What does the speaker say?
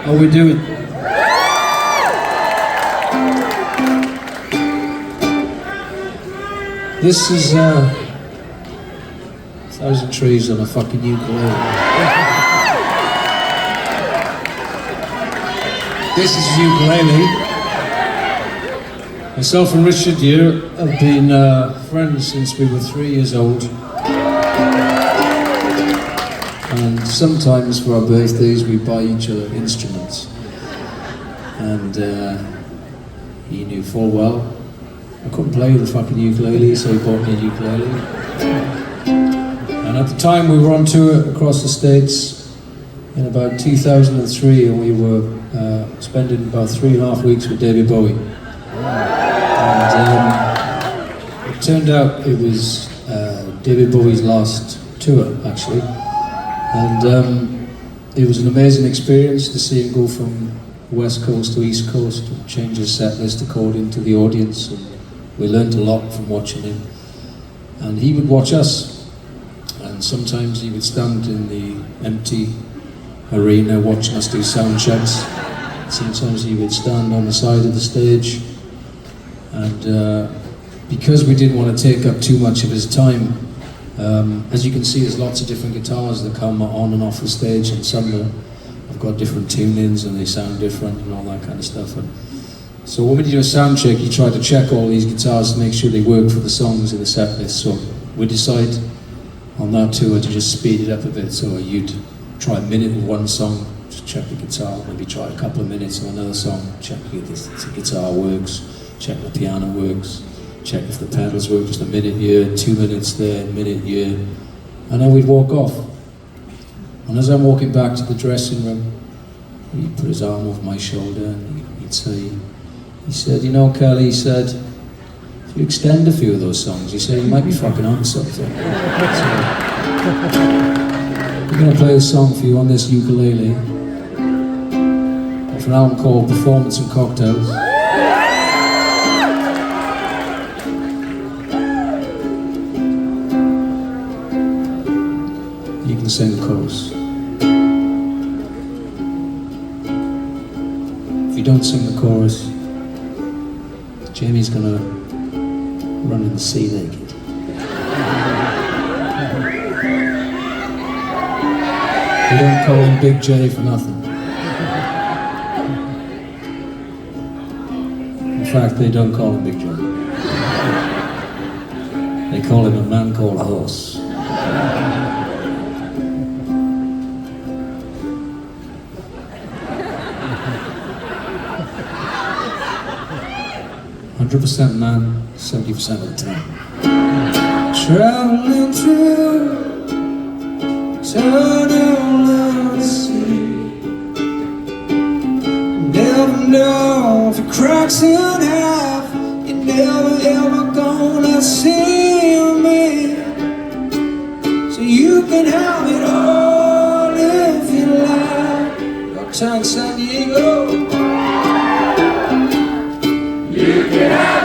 How we doing? This is 1,000 Trees on a fucking ukulele. This is ukulele. Myself and Richard here have been friends since we were 3 years old. And sometimes for our birthdays we buy each other instruments. And he knew full well I couldn't play the fucking ukulele, so he bought me a ukulele. And at the time we were on tour across the States in about 2003, and we were spending about 3.5 weeks with David Bowie. And it turned out it was David Bowie's last tour, actually. And it was an amazing experience to see him go from West Coast to East Coast and change his set list according to the audience. And we learned a lot from watching him. And he would watch us. And sometimes he would stand in the empty arena watching us do sound checks. Sometimes he would stand on the side of the stage. And because we didn't want to take up too much of his time, as you can see, there's lots of different guitars that come on and off the stage, and some have got different tunings and they sound different and all that kind of stuff. And so when we do a sound check, you try to check all these guitars to make sure they work for the songs in the set list. So we decide on that tour to just speed it up a bit. So you'd try a minute with one song, just check the guitar, maybe try a couple of minutes on another song, check if the guitar works, check the piano works, check if the pedals work, just a minute here, 2 minutes there, a minute here, and then we'd walk off. And as I'm walking back to the dressing room, he'd put his arm over my shoulder and he'd say, he said, "You know, Kelly," he said, "if you extend a few of those songs," he said, "you might be fucking on something." So, we're going to play a song for you on this ukulele off an album called Performance and Cocktails. You can sing the chorus. If you don't sing the chorus, Jamie's gonna run in the sea naked. We don't call him Big J for nothing. In fact, they don't call him Big J. They call him a man called Horse. "100% man, 70% of the time." Traveling through tunnel sea, never know if it cracks in half. You're never ever gonna see me, so you can have it all if you like. Uptown San Diego, you can have